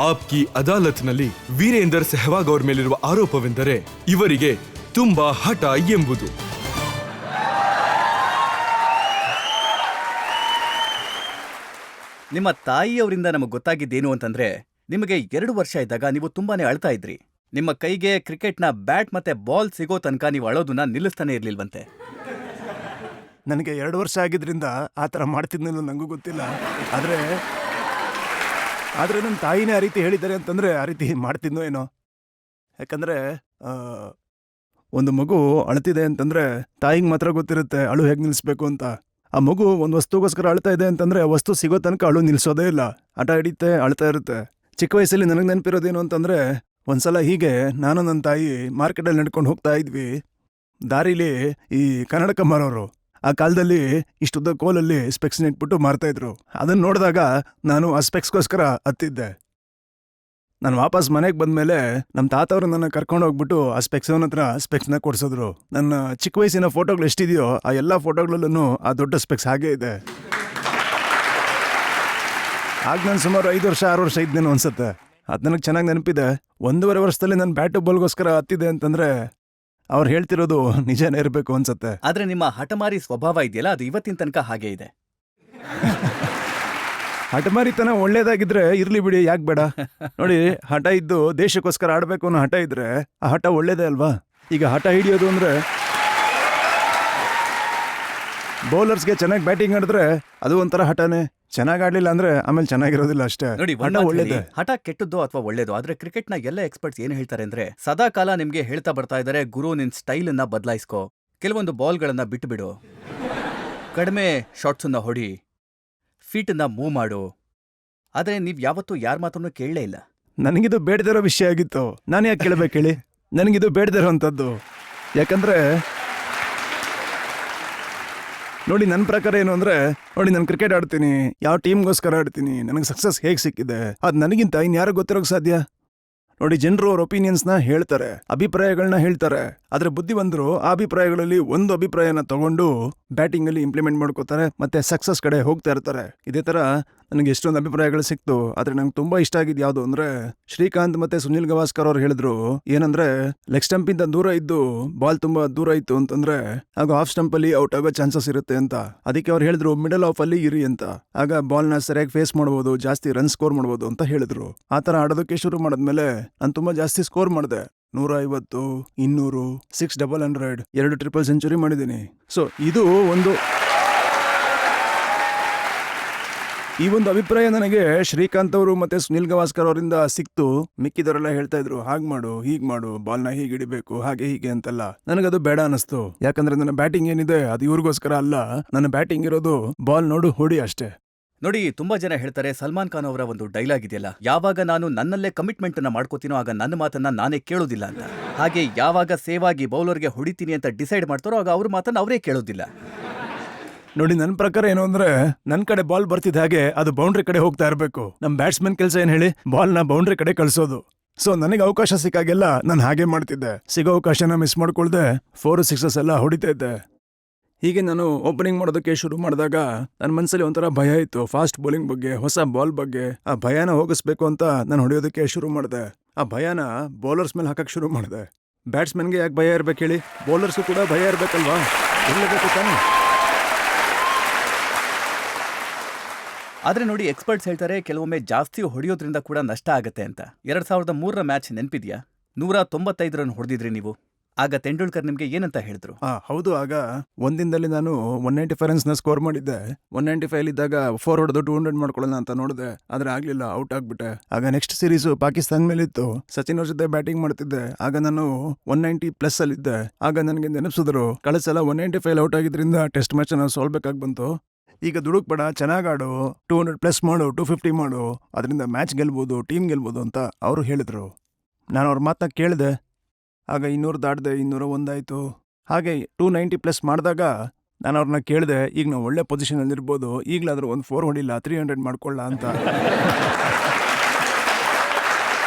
ಆಪ್ಕಿ ಅದಾಲತ್ನಲ್ಲಿ ವೀರೇಂದರ್ ಸೆಹವಾಗ್ ಅವರ ಮೇಲಿರುವ ಆರೋಪವೆಂದರೆ ಇವರಿಗೆ ತುಂಬಾ ಹಠ ಎಂಬುದು. ನಿಮ್ಮ ತಾಯಿಯವರಿಂದ ನಮಗೆ ಗೊತ್ತಾಗಿದ್ದೇನು ಅಂತಂದ್ರೆ, ನಿಮಗೆ 2 ವರ್ಷ ಇದ್ದಾಗ ನೀವು ತುಂಬಾನೇ ಅಳ್ತಾ ಇದ್ರಿ. ನಿಮ್ಮ ಕೈಗೆ ಕ್ರಿಕೆಟ್ನ ಬ್ಯಾಟ್ ಮತ್ತೆ ಬಾಲ್ ಸಿಗೋ ತನಕ ನೀವು ಅಳೋದನ್ನ ನಿಲ್ಲಿಸ್ತಾನೆ ಇರ್ಲಿಲ್ವಂತೆ. ನನಗೆ 2 ವರ್ಷ ಆಗಿದ್ರಿಂದ ಆ ಥರ ಮಾಡ್ತಿದ್ನೋ ನನಗೂ ಗೊತ್ತಿಲ್ಲ. ಆದರೆ ನನ್ನ ತಾಯಿನೇ ಆ ರೀತಿ ಹೇಳಿದ್ದಾರೆ ಅಂತಂದರೆ ಆ ರೀತಿ ಮಾಡ್ತಿದ್ನೋ ಏನೋ. ಯಾಕಂದರೆ ಒಂದು ಮಗು ಅಳ್ತಿದೆ ಅಂತಂದರೆ ತಾಯಿಗೆ ಮಾತ್ರ ಗೊತ್ತಿರುತ್ತೆ ಅಳು ಹೇಗೆ ನಿಲ್ಲಿಸ್ಬೇಕು ಅಂತ. ಆ ಮಗು ಒಂದು ವಸ್ತುಗೋಸ್ಕರ ಅಳ್ತಾ ಇದೆ ಅಂತಂದರೆ ಆ ವಸ್ತು ಸಿಗೋ ತನಕ ಅಳು ನಿಲ್ಲಿಸೋದೇ ಇಲ್ಲ. ಆಟ ಹಿಡಿಯುತ್ತೆ, ಅಳ್ತಾ ಇರುತ್ತೆ. ಚಿಕ್ಕ ವಯಸ್ಸಲ್ಲಿ ನನಗೆ ನೆನಪಿರೋದೇನು ಅಂತಂದರೆ, ಒಂದ್ಸಲ ಹೀಗೆ ನಾನು ನನ್ನ ತಾಯಿ ಮಾರ್ಕೆಟಲ್ಲಿ ನಡ್ಕೊಂಡು ಹೋಗ್ತಾ ಇದ್ವಿ. ದಾರಿಲಿ ಈ ಕನ್ನಡಕ ಮಾರೋರು ಆ ಕಾಲದಲ್ಲಿ ಇಷ್ಟುದ್ದ ಕೋಲಲ್ಲಿ ಸ್ಪೆಕ್ಸ್ನ ಇಟ್ಬಿಟ್ಟು ಮಾರ್ತಾಯಿದ್ರು. ಅದನ್ನು ನೋಡಿದಾಗ ನಾನು ಆ ಸ್ಪೆಕ್ಸ್ಗೋಸ್ಕರ ಹತ್ತಿದ್ದೆ. ನಾನು ವಾಪಸ್ ಮನೆಗೆ ಬಂದಮೇಲೆ ನಮ್ಮ ತಾತವರು ನನ್ನ ಕರ್ಕೊಂಡು ಹೋಗ್ಬಿಟ್ಟು ಆ ಸ್ಪೆಕ್ಸವನ ಹತ್ರ ಸ್ಪೆಕ್ಸ್ನ ಕೊಡಿಸಿದ್ರು. ನನ್ನ ಚಿಕ್ಕ ವಯಸ್ಸಿನ ಫೋಟೋಗಳು ಎಷ್ಟಿದೆಯೋ ಆ ಎಲ್ಲ ಫೋಟೋಗಳಲ್ಲೂ ಆ ದೊಡ್ಡ ಸ್ಪೆಕ್ಸ್ ಹಾಗೇ ಇದೆ. ಆಗ ನಾನು ಸುಮಾರು 5 ವರ್ಷ 6 ವರ್ಷ ಇದ್ದೇನೋ ಅನ್ಸುತ್ತೆ. ಅದು ನನಗೆ ಚೆನ್ನಾಗಿ ನೆನಪಿದೆ. 1.5 ವರ್ಷದಲ್ಲಿ ನಾನು ಬ್ಯಾಟು ಬಾಲ್ಗೋಸ್ಕರ ಹತ್ತಿದೆ ಅಂತಂದರೆ ಅವ್ರು ಹೇಳ್ತಿರೋದು ನಿಜನೇ ಇರಬೇಕು ಅನ್ಸುತ್ತೆ. ಆದ್ರೆ ನಿಮ್ಮ ಹಠಮಾರಿ ಸ್ವಭಾವ ಇದೆಯಲ್ಲ, ಅದು ಇವತ್ತಿನ ತನಕ ಹಾಗೆ ಇದೆ. ಹಠಮಾರಿತನ ಒಳ್ಳೇದಾಗಿದ್ರೆ ಇರ್ಲಿ ಬಿಡಿ, ಯಾಕೆ ಬೇಡ. ನೋಡಿ, ಹಠ ಇದ್ದು ದೇಶಕ್ಕೋಸ್ಕರ ಆಡಬೇಕು ಅನ್ನೋ ಹಠ ಇದ್ರೆ ಆ ಹಠ ಒಳ್ಳೇದೇ ಅಲ್ವಾ. ಈಗ ಹಠ ಹಿಡಿಯೋದು ಅಂದ್ರೆ ಬೌಲರ್ಸ್ಗೆ ಚೆನ್ನಾಗಿ ಬ್ಯಾಟಿಂಗ್ ಆಡಿದ್ರೆ ಅದು ಒಂಥರ ಹಠನೇ. ಚೆನ್ನಾಗಿ ಆಡ್ಲಿಲ್ಲ ಅಂದ್ರೆ ಆಮೇಲೆ ಚೆನ್ನಾಗಿರೋದಿಲ್ಲ ಅಷ್ಟೇ. ನೋಡಿ, ಹಠ ಒಳ್ಳೇದೇ. ಹಠ ಕೆಟ್ಟದ್ದು ಅಥವಾ ಒಳ್ಳೇದು, ಆದ್ರೆ ಕ್ರಿಕೆಟ್ನ ಎಲ್ಲ ಎಕ್ಸ್ಪರ್ಟ್ಸ್ ಏನ್ ಹೇಳ್ತಾರೆ ಅಂದ್ರೆ, ಸದಾ ಕಾಲ ನಿಮ್ಗೆ ಹೇಳ್ತಾ ಬರ್ತಾ ಇದಾರೆ, ಗುರು ನಿನ್ ಸ್ಟೈಲ್ ಅನ್ನ ಬದಲಾಯಿಸ್ಕೋ, ಕೆಲವೊಂದು ಬಾಲ್ಗಳನ್ನ ಬಿಟ್ಟು ಬಿಡು, ಕಡಿಮೆ ಶಾಟ್ಸ್ ಅನ್ನ ಹೊಡಿ, ಫೀಟ್ ಅನ್ನ ಮೂವ್ ಮಾಡು. ಆದ್ರೆ ನೀವ್ ಯಾವತ್ತೂ ಯಾರ ಮಾತನ್ನು ಕೇಳಲೇ ಇಲ್ಲ. ನನಗಿದು ಬೇಡದಿರೋ ವಿಷಯ ಆಗಿತ್ತು. ನಾನು ಯಾಕೆ ಕೇಳಬೇಕು ಹೇಳಿ? ನನಗಿದು ಬೇಡದಿರೋ ಅಂಥದ್ದು. ಯಾಕಂದ್ರೆ ನೋಡಿ, ನನ್ನ ಪ್ರಕಾರ ಏನು ಅಂದರೆ, ನೋಡಿ, ನಾನು ಕ್ರಿಕೆಟ್ ಆಡ್ತೀನಿ, ಯಾವ ಟೀಮ್ಗೋಸ್ಕರ ಆಡ್ತೀನಿ, ನನಗೆ ಸಕ್ಸಸ್ ಹೇಗೆ ಸಿಕ್ಕಿದೆ ಅದು ನನಗಿಂತ ಇನ್ಯಾರು ಗೊತ್ತಿರೋಕೆ ಸಾಧ್ಯ? ನೋಡಿ, ಜನರು ಅವ್ರ ಒಪಿನಿಯನ್ಸ್ನ ಹೇಳ್ತಾರೆ, ಅಭಿಪ್ರಾಯಗಳನ್ನ ಹೇಳ್ತಾರೆ. ಆದರೆ ಬುದ್ಧಿವಂತರು ಆ ಅಭಿಪ್ರಾಯಗಳಲ್ಲಿ ಒಂದು ಅಭಿಪ್ರಾಯನ ತಗೊಂಡು ಬ್ಯಾಟಿಂಗಲ್ಲಿ ಇಂಪ್ಲಿಮೆಂಟ್ ಮಾಡ್ಕೋತಾರೆ, ಮತ್ತೆ ಸಕ್ಸಸ್ ಕಡೆ ಹೋಗ್ತಾ ಇರ್ತಾರೆ. ಇದೇ ಥರ ನನಗೆ ಎಷ್ಟೊಂದು ಅಭಿಪ್ರಾಯಗಳು ಸಿಕ್ತು. ಆದರೆ ನಂಗೆ ತುಂಬ ಇಷ್ಟ ಆಗಿದ್ದು ಯಾವುದು ಅಂದರೆ, ಶ್ರೀಕಾಂತ್ ಮತ್ತೆ ಸುನಿಲ್ ಗವಾಸ್ಕರ್ ಅವ್ರು ಹೇಳಿದ್ರು ಏನಂದ್ರೆ, ಲೆಗ್ ಸ್ಟಂಪಿಂದ ದೂರ ಇದ್ದು ಬಾಲ್ ತುಂಬ ದೂರ ಇತ್ತು ಅಂತಂದ್ರೆ ಆಗ ಆಫ್ ಸ್ಟಂಪಲ್ಲಿ ಔಟ್ ಆಗೋ ಚಾನ್ಸಸ್ ಇರುತ್ತೆ ಅಂತ. ಅದಕ್ಕೆ ಅವ್ರು ಹೇಳಿದ್ರು ಮಿಡಲ್ ಆಫ್ ಅಲ್ಲಿ ಇರಿ ಅಂತ. ಆಗ ಬಾಲ್ನ ಸರಿಯಾಗಿ ಫೇಸ್ ಮಾಡ್ಬೋದು, ಜಾಸ್ತಿ ರನ್ ಸ್ಕೋರ್ ಮಾಡ್ಬೋದು ಅಂತ ಹೇಳಿದ್ರು. ಆ ಥರ ಆಡೋದಕ್ಕೆ ಶುರು ಮಾಡಿದ್ಮೇಲೆ ನಾನು ತುಂಬ ಜಾಸ್ತಿ ಸ್ಕೋರ್ ಮಾಡಿದೆ. 150, 200, 600, 2 ಟ್ರಿಪಲ್ ಸೆಂಚುರಿ ಮಾಡಿದ್ದೀನಿ. ಸೊ ಇದು ಈ ಒಂದು ಅಭಿಪ್ರಾಯ ನನಗೆ ಶ್ರೀಕಾಂತ್ ಅವರು ಮತ್ತೆ ಸುನಿಲ್ ಗವಾಸ್ಕರ್ ಅವರಿಂದ ಸಿಕ್ತು. ಮಿಕ್ಕಿದವರೆಲ್ಲ ಹೇಳ್ತಾ ಇದ್ರು ಹಾಗೆ ಮಾಡು, ಹೀಗೆ ಮಾಡು, ಬಾಲ್ನ ಹೀಗೆ ಹಿಡಿಬೇಕು, ಹಾಗೆ ಹೀಗೆ ಅಂತೆಲ್ಲ. ನನಗದು ಬೇಡ ಅನಿಸ್ತು. ಯಾಕಂದ್ರೆ ನನ್ನ ಬ್ಯಾಟಿಂಗ್ ಏನಿದೆ ಅದು ಇವ್ರಿಗೋಸ್ಕರ ಅಲ್ಲ. ನನ್ನ ಬ್ಯಾಟಿಂಗ್ ಇರೋದು ಬಾಲ್ ನೋಡು ಹೊಡಿ ಅಷ್ಟೇ. ನೋಡಿ, ತುಂಬಾ ಜನ ಹೇಳ್ತಾರೆ, ಸಲ್ಮಾನ್ ಖಾನ್ ಅವರ ಒಂದು ಡೈಲಾಗ್ ಇದೆಯಲ್ಲ, ಯಾವಾಗ ನಾನು ನನ್ನಲ್ಲೇ ಕಮಿಟ್ಮೆಂಟ್ ಅನ್ನ ಮಾಡ್ಕೋತೀನೋ ಆಗ ನನ್ನ ಮಾತನ್ನ ನಾನೇ ಕೇಳೋದಿಲ್ಲ ಅಂತ. ಹಾಗೆ ಯಾವಾಗ ಸೇವ್ ಆಗಿ ಬೌಲರ್ಗೆ ಹೊಡಿತೀನಿ ಅಂತ ಡಿಸೈಡ್ ಮಾಡ್ತಾರೋ ಆಗ ಅವ್ರ ಮಾತನ್ನ ಅವರೇ ಕೇಳೋದಿಲ್ಲ. ನೋಡಿ, ನನ್ನ ಪ್ರಕಾರ ಏನು ಅಂದ್ರೆ, ನನ್ನ ಕಡೆ ಬಾಲ್ ಬರ್ತಿದ್ದ ಹಾಗೆ ಅದು ಬೌಂಡ್ರಿ ಕಡೆ ಹೋಗ್ತಾ ಇರಬೇಕು. ನಮ್ಮ ಬ್ಯಾಟ್ಸ್ಮನ್ ಕೆಲಸ ಏನು ಹೇಳಿ, ಬಾಲ್ನ ಬೌಂಡ್ರಿ ಕಡೆ ಕಳಿಸೋದು. ಸೊ ನನಗೆ ಅವಕಾಶ ಸಿಕ್ಕಾಗೆಲ್ಲ ನಾನು ಹಾಗೆ ಮಾಡ್ತಿದ್ದೆ. ಸಿಗೋ ಅವಕಾಶನ ಮಿಸ್ ಮಾಡ್ಕೊಳ್ದೆ 4 6 ಎಲ್ಲ ಹೊಡಿತಾ ಇದ್ದೆ. ಹೀಗೆ ನಾನು ಓಪನಿಂಗ್ ಮಾಡೋದಕ್ಕೆ ಶುರು ಮಾಡಿದಾಗ ನನ್ನ ಮನಸ್ಸಲ್ಲಿ ಒಂಥರ ಭಯ ಇತ್ತು, ಫಾಸ್ಟ್ ಬೌಲಿಂಗ್ ಬಗ್ಗೆ, ಹೊಸ ಬಾಲ್ ಬಗ್ಗೆ. ಆ ಭಯನ ಹೋಗಿಸ್ಬೇಕು ಅಂತ ನಾನು ಹೊಡೆಯೋದಕ್ಕೆ ಶುರು ಮಾಡಿದೆ. ಆ ಭಯನ ಬೌಲರ್ಸ್ ಮೇಲೆ ಹಾಕಕ್ಕೆ ಶುರು ಮಾಡಿದೆ. ಬ್ಯಾಟ್ಸ್ಮನ್ಗೆ ಯಾಕೆ ಭಯ ಇರ್ಬೇಕು ಹೇಳಿ? ಬೌಲರ್ಸ್ಗೂ ಕೂಡ ಭಯ ಇರಬೇಕಲ್ವಾ? ಇರಲೇಬೇಕು ತಾನೆ. ಆದ್ರೆ ನೋಡಿ, ಎಕ್ಸ್ಪರ್ಟ್ಸ್ ಹೇಳ್ತಾರೆ ಕೆಲವೊಮ್ಮೆ ಜಾಸ್ತಿ ಹೊಡೆಯೋದ್ರಿಂದ ಕೂಡ ನಷ್ಟ ಆಗತ್ತೆ ಅಂತ. 2003ರ ಮ್ಯಾಚ್ ನೆನಪಿದ್ಯಾ? 195 ರನ್ ಹೊಡೆದಿದ್ರಿ ನೀವು. ಆಗ ತೆಂಡೂಲ್ಕರ್ ನಿಮ್ಗೆ ಏನಂತ ಹೇಳಿದ್ರು? ಹೌದು, ಆಗ ಒಂದಿನದಲ್ಲಿ ನಾನು 195 ರನ್ಸ್ನ ಸ್ಕೋರ್ ಮಾಡಿದ್ದೆ. 195 ಇದ್ದಾಗ 4 ಹೊಡೆದು 200 ಮಾಡ್ಕೊಳ್ಳೋಣ ಅಂತ ನೋಡಿದೆ, ಆದ್ರೆ ಆಗ್ಲಿಲ್ಲ, ಔಟ್ ಆಗ್ಬಿಟ್ಟೆ. ಆಗ ನೆಕ್ಸ್ಟ್ ಸೀರೀಸು ಪಾಕಿಸ್ತಾನ ಮೇಲಿತ್ತು. ಸಚಿನ್ ಅವ್ರ ಜೊತೆ ಬ್ಯಾಟಿಂಗ್ ಮಾಡ್ತಿದ್ದೆ. ಆಗ ನಾನು 190+ ಅಲ್ಲಿದ್ದೆ. ಆಗ ನನಗೆ ನೆನಪಿಸಿದ್ರು, ಕಳೆದ ಸಲ 195 ಔಟ್ ಆಗಿದ್ರಿಂದ ಟೆಸ್ಟ್ ಮ್ಯಾಚ್ ನಾವು ಸೋಲ್ಬೇಕಾಗಿ ಬಂತು. ಈಗ ದುಡುಕ್ ಬೇಡ, ಚೆನ್ನಾಗಾಡು, 200+ ಮಾಡು, 250 ಮಾಡು, ಅದರಿಂದ ಮ್ಯಾಚ್ ಗೆಲ್ಬೋದು, ಟೀಮ್ ಗೆಲ್ಬೋದು ಅಂತ ಅವರು ಹೇಳಿದ್ರು. ನಾನು ಅವ್ರ ಮಾತನ್ನ ಕೇಳಿದೆ. ಆಗ 200 ದಾಟಿದೆ, 201 ಆಯಿತು. ಹಾಗೆ 290+ ಮಾಡಿದಾಗ ನಾನು ಅವ್ರನ್ನ ಕೇಳಿದೆ, ಈಗ ನಾವು ಒಳ್ಳೆ ಪೊಸಿಷನಲ್ಲಿರ್ಬೋದು, ಈಗಲಾದರೂ ಒಂದು 4 ಹೊಡಿಲ್ಲ, 300 ಮಾಡ್ಕೊಳ್ಳ ಅಂತ.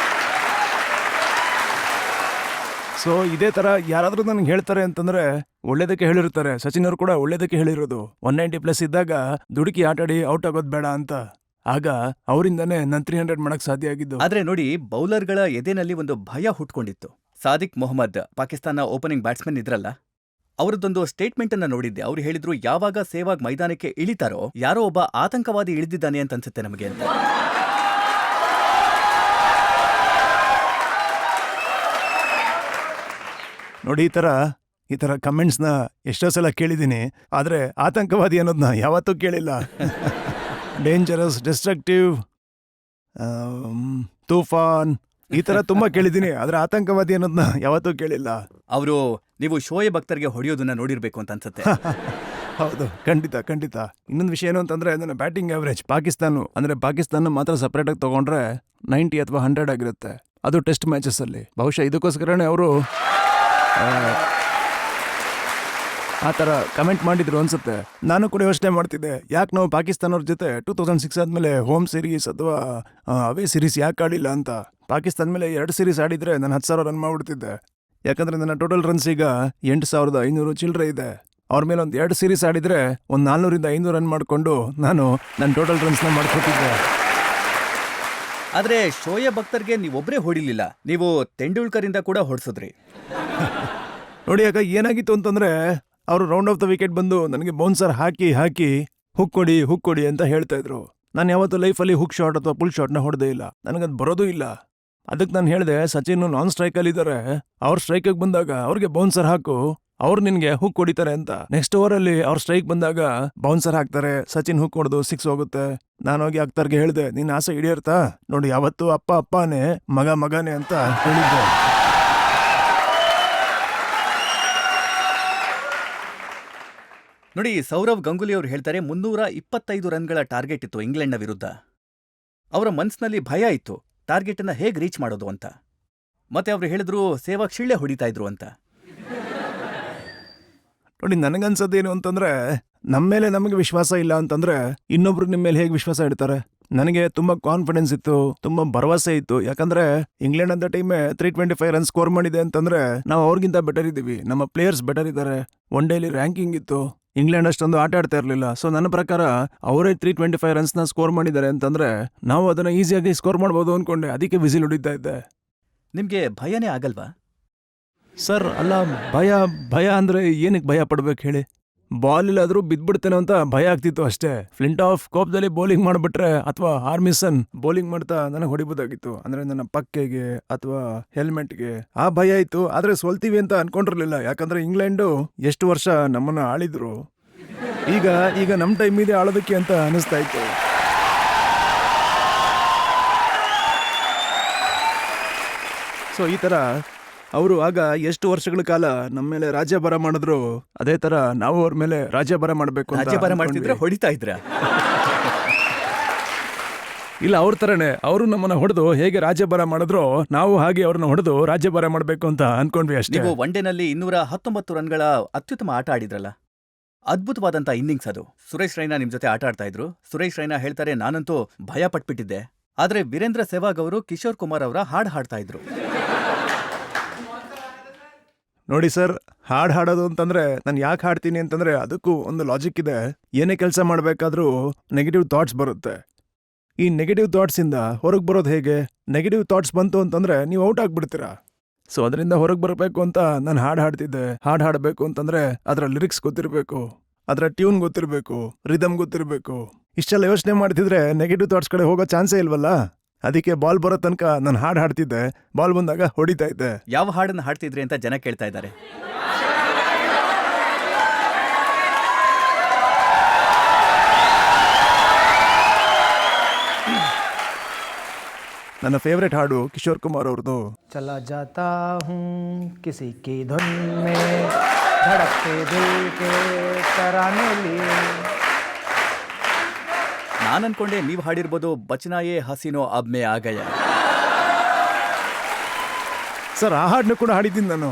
ಸೊ ಇದೇ ಥರ ಯಾರಾದರೂ ನನಗೆ ಹೇಳ್ತಾರೆ ಅಂತಂದರೆ ಒಳ್ಳೇದಕ್ಕೆ ಹೇಳಿರ್ತಾರೆ. ಸಚಿನ್ ಅವರು ಕೂಡ ಒಳ್ಳೇದಕ್ಕೆ ಹೇಳಿರೋದು. 190+ ಇದ್ದಾಗ ದುಡುಕಿ ಆಟಾಡಿ ಔಟ್ ಆಗೋದು ಬೇಡ ಅಂತ. ಆಗ ಅವರಿಂದನೇ ನಾನು 300 ಮಾಡಕ್ ಸಾಧ್ಯ ಆಗಿದ್ದು. ಆದ್ರೆ ನೋಡಿ, ಬೌಲರ್ಗಳ ಎದೆನಲ್ಲಿ ಒಂದು ಭಯ ಹುಟ್ಕೊಂಡಿತ್ತು. ಸಾದಿಕ್ ಮೊಹಮ್ಮದ್, ಪಾಕಿಸ್ತಾನ ಓಪನಿಂಗ್ ಬ್ಯಾಟ್ಸ್ಮನ್ ಇದ್ರಲ್ಲ, ಅವರದೊಂದು ಸ್ಟೇಟ್ಮೆಂಟ್ ಅನ್ನ ನೋಡಿದ್ದೆ. ಅವ್ರು ಹೇಳಿದ್ರು, ಯಾವಾಗ ಸೇವಾಗ್ ಮೈದಾನಕ್ಕೆ ಇಳಿತಾರೋ ಯಾರೋ ಒಬ್ಬ ಆತಂಕವಾದಿ ಇಳಿದಿದ್ದಾನೆ ಅಂತ ಅನ್ಸುತ್ತೆ ನಮಗೆ ಅಂತ. ನೋಡಿ, ಈ ತರ ಕಮೆಂಟ್ಸ್ನ ಎಷ್ಟೋ ಸಲ ಕೇಳಿದ್ದೀನಿ, ಆದ್ರೆ ಆತಂಕವಾದಿ ಅನ್ನೋದನ್ನ ಯಾವತ್ತೂ ಕೇಳಿಲ್ಲ. ಡೇಂಜರಸ್, ಡಿಸ್ಟ್ರಕ್ಟಿವ್, ತೂಫಾನ್, ಈ ತರ ತುಂಬಾ ಕೇಳಿದ್ದೀನಿ, ಆದ್ರೆ ಆತಂಕವಾದಿ ಅನ್ನೋದನ್ನ ಯಾವತ್ತೂ ಕೇಳಿಲ್ಲ. ಅವರು ನೀವು ಶೋಯಬ್ ಅಖ್ತರ್ಗೆ ಹೊಡೆಯೋದನ್ನ ನೋಡಿರ್ಬೇಕು ಅಂತ ಅನ್ಸುತ್ತೆ. ಹೌದು, ಖಂಡಿತ. ಇನ್ನೊಂದು ವಿಷಯ ಏನು ಅಂತಂದ್ರೆ, ನನ್ನ ಬ್ಯಾಟಿಂಗ್ ಆವರೇಜ್ ಪಾಕಿಸ್ತಾನ ಮಾತ್ರ ಸಪ್ರೇಟ್ ಆಗಿ ತಗೊಂಡ್ರೆ 90 ಅಥವಾ 100 ಆಗಿರುತ್ತೆ. ಅದು ಟೆಸ್ಟ್ ಮ್ಯಾಚಸ್ ಅಲ್ಲಿ. ಬಹುಶಃ ಇದಕ್ಕೋಸ್ಕರನೇ ಅವರು ಆ ಥರ ಕಮೆಂಟ್ ಮಾಡಿದ್ರು ಅನ್ಸುತ್ತೆ. ನಾನು ಕೂಡ ಯೋಚನೆ ಮಾಡ್ತಿದ್ದೆ, ಯಾಕೆ ನಾವು ಪಾಕಿಸ್ತಾನವ್ರ ಜೊತೆ 2006 ಆದ್ಮೇಲೆ ಹೋಮ್ ಸೀರೀಸ್ ಅಥವಾ ಅವೇ ಸೀರೀಸ್ ಯಾಕೆ ಆಡಿಲ್ಲ ಅಂತ. ಪಾಕಿಸ್ತಾನ ಮೇಲೆ 2 ಸೀರೀಸ್ ಆಡಿದ್ರೆ ನಾನು 10,000 ರನ್ ಮಾಡ್ಬಿಡ್ತಿದ್ದೆ. ಯಾಕಂದ್ರೆ ನನ್ನ ಟೋಟಲ್ ರನ್ಸ್ ಈಗ 8,500 ಚಿಲ್ಲರೆ ಇದೆ. ಅವ್ರ ಮೇಲೆ ಒಂದು 2 ಸೀರೀಸ್ ಆಡಿದ್ರೆ ಒಂದು 400ರಿಂದ 500 ರನ್ ಮಾಡಿಕೊಂಡು ನಾನು ನನ್ನ ಟೋಟಲ್ ರನ್ಸ್ನ ಮಾಡ್ಕೊತಿದ್ದೆ. ಆದ್ರೆ ಶೋಯಬ್ ಅಖ್ತರ್ಗೆ ನೀವೊಬ್ರೇ ಹೊಡಿಲಿಲ್ಲ, ನೀವು ತೆಂಡೂಲ್ಕರ್ ಇಂದ ಕೂಡ ಹೊಡ್ಸಿದ್ರಿ. ನೋಡಿ, ಆಗ ಏನಾಗಿತ್ತು ಅಂತಂದ್ರೆ, ಅವರು ರೌಂಡ್ ಆಫ್ ದ ವಿಕೆಟ್ ಬಂದು ನನಗೆ ಬೌನ್ಸರ್ ಹಾಕಿ ಹುಕ್ ಕೊಡಿ ಅಂತ ಹೇಳ್ತಾ ಇದ್ರು. ನಾನು ಯಾವತ್ತೂ ಲೈಫಲ್ಲಿ ಹುಕ್ ಶಾಟ್ ಅಥವಾ ಪುಲ್ ಶಾಟ್ನ ಹೊಡೆದೇ ಇಲ್ಲ, ನನಗದು ಬರೋದೂ ಇಲ್ಲ. ಅದಕ್ಕೆ ನಾನು ಹೇಳಿದೆ, ಸಚಿನ್ ನಾನ್ ಸ್ಟ್ರೈಕಲ್ಲಿ ಇದ್ದಾರೆ, ಅವ್ರ ಸ್ಟ್ರೈಕಿಗೆ ಬಂದಾಗ ಅವ್ರಿಗೆ ಬೌನ್ಸರ್ ಹಾಕು, ಅವ್ರು ನಿನ್ಗೆ ಹುಕ್ ಹೊಡಿತಾರೆ ಅಂತ. ನೆಕ್ಸ್ಟ್ ಓವರಲ್ಲಿ ಅವ್ರ ಸ್ಟ್ರೈಕ್ ಬಂದಾಗ ಬೌನ್ಸರ್ ಹಾಕ್ತಾರೆ, ಸಚಿನ್ ಹುಕ್ ಹೊಡೆದು 6 ಹೋಗುತ್ತೆ. ನಾನೋಗಿ ಅಖ್ತರ್ಗೆ ಹೇಳಿದೆ, ನಿನ್ನ ಆಸೆ ಈಡೇರ್ತಾ ನೋಡಿ, ಯಾವತ್ತೂ ಅಪ್ಪನೇ ಮಗನೇ ಅಂತ ಹೇಳಿದ್ದೆ. ನೋಡಿ, ಸೌರವ್ ಗಂಗೂಲಿ ಅವರು ಹೇಳ್ತಾರೆ, 325 ರನ್ಗಳ ಟಾರ್ಗೆಟ್ ಇತ್ತು ಇಂಗ್ಲೆಂಡ್ನ ವಿರುದ್ಧ. ಅವರ ಮನ್ಸಿನಲ್ಲಿ ಭಯ ಇತ್ತು, ಟಾರ್ಗೆಟ್ ಅನ್ನ ಹೇಗೆ ರೀಚ್ ಮಾಡೋದು ಅಂತ. ಮತ್ತೆ ಅವ್ರು ಹೇಳಿದ್ರು, ಸೇವಾಗ್ ಶಿಳ್ಳೆ ಹೊಡಿತಾ ಇದ್ರು ಅಂತ. ನೋಡಿ, ನನಗನ್ಸೋದೇನು ಅಂತಂದ್ರೆ, ನಮ್ಮ ಮೇಲೆ ನಮಗೆ ವಿಶ್ವಾಸ ಇಲ್ಲ ಅಂತಂದ್ರೆ ಇನ್ನೊಬ್ರು ನಿಮ್ಮ ಮೇಲೆ ಹೇಗೆ ವಿಶ್ವಾಸ ಇಡ್ತಾರೆ. ನನಗೆ ತುಂಬಾ ಕಾನ್ಫಿಡೆನ್ಸ್ ಇತ್ತು, ತುಂಬಾ ಭರವಸೆ ಇತ್ತು. ಯಾಕಂದ್ರೆ ಇಂಗ್ಲೆಂಡ್ ಅಂತ ಟೀಮೇ 325 ರನ್ ಸ್ಕೋರ್ ಮಾಡಿದೆ ಅಂತಂದ್ರೆ ನಾವು ಅವ್ರಿಗಿಂತ ಬೆಟರ್ ಇದೀವಿ, ನಮ್ಮ ಪ್ಲೇಯರ್ಸ್ ಬೆಟರ್ ಇದ್ದಾರೆ. ಒನ್ ಡೇಲಿ ರ್ಯಾಂಕಿಂಗ್ ಇತ್ತು, ಇಂಗ್ಲೆಂಡ್ ಅಷ್ಟೊಂದು ಆಟ ಆಡ್ತಾ ಇರಲಿಲ್ಲ. ಸೊ ನನ್ನ ಪ್ರಕಾರ ಅವರೇ 325 ರನ್ಸ್ನ ಸ್ಕೋರ್ ಮಾಡಿದ್ದಾರೆ ಅಂತಂದ್ರೆ ನಾವು ಅದನ್ನ ಈಸಿಯಾಗಿ ಸ್ಕೋರ್ ಮಾಡ್ಬೋದು ಅನ್ಕೊಂಡೆ. ಅದಕ್ಕೆ ವಿಸಿಲ್ ಹೊಡಿತಾ ಇದ್ದೆ. ನಿಮ್ಗೆ ಭಯನೇ ಆಗಲ್ವಾ? ಸರ್, ಅಲ್ಲ, ಭಯ ಅಂದ್ರೆ ಏನಕ್ಕೆ ಭಯ ಪಡ್ಬೇಕು ಹೇಳಿ? ಬಾಲ್ ಇಲ್ಲಾದ್ರೂ ಬಿದ್ಬಿಡ್ತೇನೆ ಅಂತ ಭಯ ಆಗ್ತಿತ್ತು ಅಷ್ಟೇ. ಫ್ಲಿಂಟ್ ಆಫ್ ಕೋಪ್ದಲ್ಲಿ ಬೌಲಿಂಗ್ ಮಾಡ್ಬಿಟ್ರೆ ಅಥವಾ ಆರ್ಮಿಸನ್ ಬೌಲಿಂಗ್ ಮಾಡ್ತಾ ನನಗೆ ಹೊಡಿಬೋದಾಗಿತ್ತು, ಅಂದ್ರೆ ನನ್ನ ಪಕ್ಕೆಗೆ ಅಥವಾ ಹೆಲ್ಮೆಟ್ಗೆ. ಆ ಭಯ ಇತ್ತು. ಆದ್ರೆ ಸೋಲ್ತೀವಿ ಅಂತ ಅನ್ಕೊಂಡಿರ್ಲಿಲ್ಲ, ಯಾಕಂದ್ರೆ ಇಂಗ್ಲೆಂಡು ಎಷ್ಟು ವರ್ಷ ನಮ್ಮನ್ನ ಆಳಿದ್ರು. ಈಗ ನಮ್ಮ ಟೈಮ್ ಇದೆ ಆಳೋದಕ್ಕೆ ಅಂತ ಅನಿಸ್ತಾ ಇತ್ತು. ಸೊ ಈ ತರ ಅವರು ಆಗ ಎಷ್ಟು ವರ್ಷಗಳ ಕಾಲ ನಮ್ಮ ಮೇಲೆ ರಾಜ್ಯಭಾರ ಮಾಡಿದ್ರು, ಅದೇ ತರ ನಾವು ಅವ್ರ ಮೇಲೆ ರಾಜ್ಯಭಾರ ಮಾಡಬೇಕು. ರಾಜ್ಯಭಾರ ಮಾಡ್ತಿದ್ರೆ ಹೊಡಿತಾ ಇದ್ರ? ಇಲ್ಲ, ಅವ್ರ ತರನೇ ಅವರು ನಮ್ಮನ್ನ ಹೊಡೆದು ಹೇಗೆ ರಾಜ್ಯಭಾರ ಮಾಡಿದ್ರು, ನಾವು ಹಾಗೆ ಅವ್ರನ್ನ ಹೊಡೆದು ರಾಜ್ಯಭಾರ ಮಾಡಬೇಕು ಅಂತ ಅನ್ಕೊಂಡ್ವಿ ಅಷ್ಟೇ. ನೀವು ಒನ್ ಡೇನಲ್ಲಿ 219 ರನ್ಗಳ ಅತ್ಯುತ್ತಮ ಆಟ ಆಡಿದ್ರಲ್ಲ, ಅದ್ಭುತವಾದಂತ ಇನ್ನಿಂಗ್ಸ್ ಅದು. ಸುರೇಶ್ ರೈನಾ ನಿಮ್ ಜೊತೆ ಆಟ ಆಡ್ತಾ ಇದ್ರು. ಸುರೇಶ್ ರೈನಾ ಹೇಳ್ತಾರೆ, ನಾನಂತೂ ಭಯ ಪಟ್ಬಿಟ್ಟಿದ್ದೆ. ಆದ್ರೆ ವೀರೇಂದ್ರ ಸೆಹ್ವಾಗ್ ಅವರು ಕಿಶೋರ್ ಕುಮಾರ್ ಅವರ ಹಾಡ್ ಹಾಡ್ತಾ ಇದ್ರು. ನೋಡಿ ಸರ್, ಹಾಡೋದು ಅಂತಂದ್ರೆ ನಾನು ಯಾಕೆ ಹಾಡ್ತೀನಿ ಅಂತಂದ್ರೆ ಅದಕ್ಕೂ ಒಂದು ಲಾಜಿಕ್ ಇದೆ. ಏನೇ ಕೆಲಸ ಮಾಡಬೇಕಾದ್ರೂ ನೆಗೆಟಿವ್ ಥಾಟ್ಸ್ ಬರುತ್ತೆ. ಈ ನೆಗೆಟಿವ್ ಥಾಟ್ಸ್ ಇಂದ ಹೊರಗೆ ಬರೋದು ಹೇಗೆ? ನೆಗೆಟಿವ್ ಥಾಟ್ಸ್ ಬಂತು ಅಂತಂದ್ರೆ ನೀವು ಔಟ್ ಆಗ್ಬಿಡ್ತೀರಾ. ಸೊ ಅದರಿಂದ ಹೊರಗೆ ಬರಬೇಕು ಅಂತ ನಾನು ಹಾಡ್ತಿದ್ದೆ. ಹಾಡಬೇಕು ಅಂತಂದ್ರೆ ಅದರ ಲಿರಿಕ್ಸ್ ಗೊತ್ತಿರಬೇಕು, ಅದರ ಟ್ಯೂನ್ ಗೊತ್ತಿರಬೇಕು, ರಿದಮ್ ಗೊತ್ತಿರಬೇಕು. ಇಷ್ಟೆಲ್ಲ ಯೋಚನೆ ಮಾಡ್ತಿದ್ರೆ ನೆಗೆಟಿವ್ ಥಾಟ್ಸ್ ಕಡೆ ಹೋಗೋ ಚಾನ್ಸೇ ಇಲ್ವಲ್ಲ. ಅದಕ್ಕೆ ಬಾಲ್ ಬರೋ ತನಕ ನಾನು ಹಾಡ್ತಿದ್ದೆ, ಬಾಲ್ ಬಂದಾಗ ಹೊಡಿತಾ ಇದ್ದೆ. ಯಾವ ಹಾಡನ್ನ ಹಾಡ್ತಿದ್ರಿ ಅಂತ ಜನ ಕೇಳ್ತಾ ಇದ್ದಾರೆ. ನನ್ನ ಫೇವ್ರೆಟ್ ಹಾಡು ಕಿಶೋರ್ ಕುಮಾರ್ ಅವ್ರದ್ದು. ಚಲಾ ಜಾತಾ ಹೂಂ ಕಿಸಿ ಕಿ ಧುನ್ ಮೇ ಧಡಕ್ತೆ ದಿಲ್ ಕೆ ತರಾನೆ ಲಿಯೇ. ನಾನು ಅನ್ಕೊಂಡೆ ನೀವು ಹಾಡಿರ್ಬೋದು ಬಚನಾಯೇ ಹಸೀನೋ ಅಬ್ ಮೇ ಆ ಗಯಾ. ಸರ್, ಆ ಹಾಡನ್ನು ಕೂಡ ಹಾಡಿದ್ದೀನಿ ನಾನು.